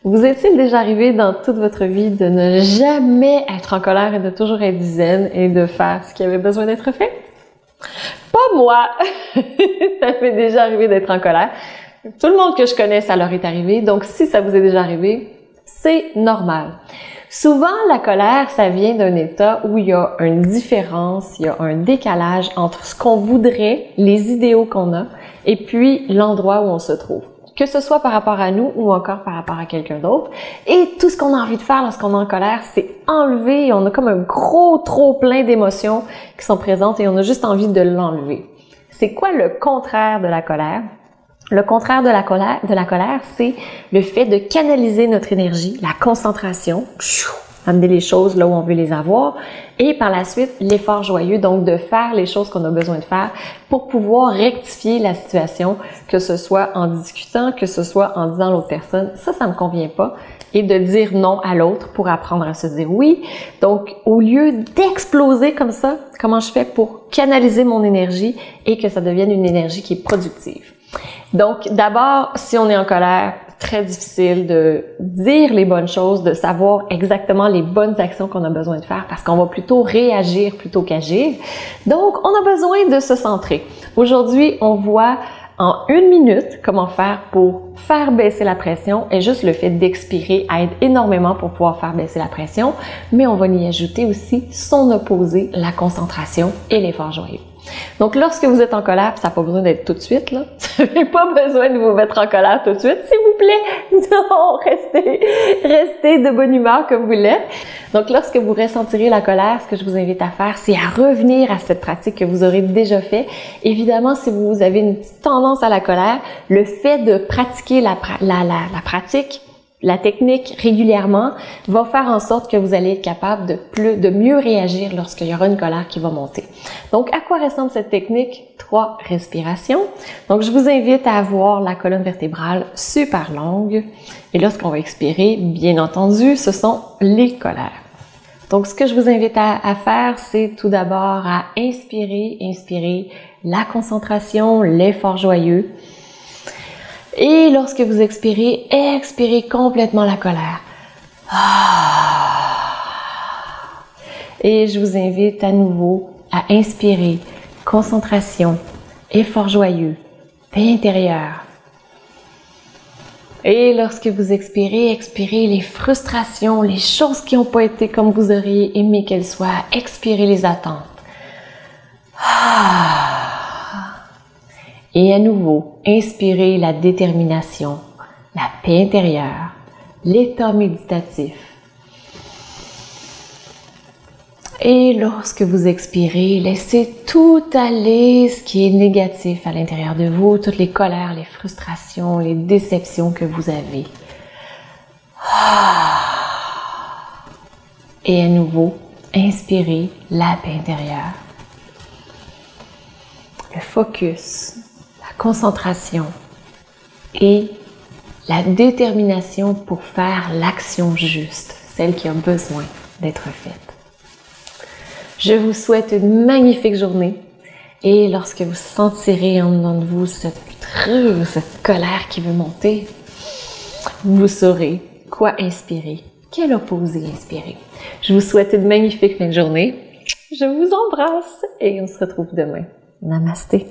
Vous est-il déjà arrivé dans toute votre vie de ne jamais être en colère et de toujours être zen et de faire ce qui avait besoin d'être fait? Pas moi! Ça m'est déjà arrivé d'être en colère. Tout le monde que je connais, ça leur est arrivé. Donc, si ça vous est déjà arrivé, c'est normal. Souvent, la colère, ça vient d'un état où il y a une différence, il y a un décalage entre ce qu'on voudrait, les idéaux qu'on a, et puis l'endroit où on se trouve. Que ce soit par rapport à nous ou encore par rapport à quelqu'un d'autre. Et tout ce qu'on a envie de faire lorsqu'on est en colère, c'est enlever. On a comme un gros trop plein d'émotions qui sont présentes et on a juste envie de l'enlever. C'est quoi le contraire de la colère? Le contraire de la colère, c'est le fait de canaliser notre énergie, la concentration, amener les choses là où on veut les avoir, et par la suite, l'effort joyeux, donc de faire les choses qu'on a besoin de faire pour pouvoir rectifier la situation, que ce soit en discutant, que ce soit en disant à l'autre personne, ça me convient pas, et de dire non à l'autre pour apprendre à se dire oui. Donc, au lieu d'exploser comme ça, comment je fais pour canaliser mon énergie et que ça devienne une énergie qui est productive? Donc, d'abord, si on est en colère, très difficile de dire les bonnes choses, de savoir exactement les bonnes actions qu'on a besoin de faire parce qu'on va plutôt réagir plutôt qu'agir. Donc, on a besoin de se centrer. Aujourd'hui, on voit en 1 minute comment faire pour faire baisser la pression et juste le fait d'expirer aide énormément pour pouvoir faire baisser la pression, mais on va y ajouter aussi son opposé, la concentration et l'effort joyeux. Donc, lorsque vous êtes en colère, ça n'a pas besoin d'être tout de suite, là. Vous n'avez pas besoin de vous mettre en colère tout de suite, s'il vous plaît. Non, restez de bonne humeur comme vous l'êtes. Donc, lorsque vous ressentirez la colère, ce que je vous invite à faire, c'est à revenir à cette pratique que vous aurez déjà fait. Évidemment, si vous avez une petite tendance à la colère, le fait de pratiquer la technique régulièrement va faire en sorte que vous allez être capable de mieux réagir lorsqu'il y aura une colère qui va monter. Donc, à quoi ressemble cette technique? 3 respirations. Donc, je vous invite à avoir la colonne vertébrale super longue. Et lorsqu'on va expirer, bien entendu, ce sont les colères. Donc, ce que je vous invite à faire, c'est tout d'abord à inspirer la concentration, l'effort joyeux. Et lorsque vous expirez, expirez complètement la colère. Et je vous invite à nouveau à inspirer, concentration, effort joyeux, paix intérieure. Et lorsque vous expirez, expirez les frustrations, les choses qui n'ont pas été comme vous auriez aimé qu'elles soient. Expirez les attentes. Et à nouveau, inspirez la détermination, la paix intérieure, l'état méditatif. Et lorsque vous expirez, laissez tout aller, ce qui est négatif à l'intérieur de vous, toutes les colères, les frustrations, les déceptions que vous avez. Et à nouveau, inspirez la paix intérieure, le focus, la concentration et la détermination pour faire l'action juste, celle qui a besoin d'être faite. Je vous souhaite une magnifique journée et lorsque vous sentirez en dedans de vous cette colère qui veut monter, vous saurez quoi inspirer, quel opposé inspirer. Je vous souhaite une magnifique fin de journée. Je vous embrasse et on se retrouve demain. Namasté.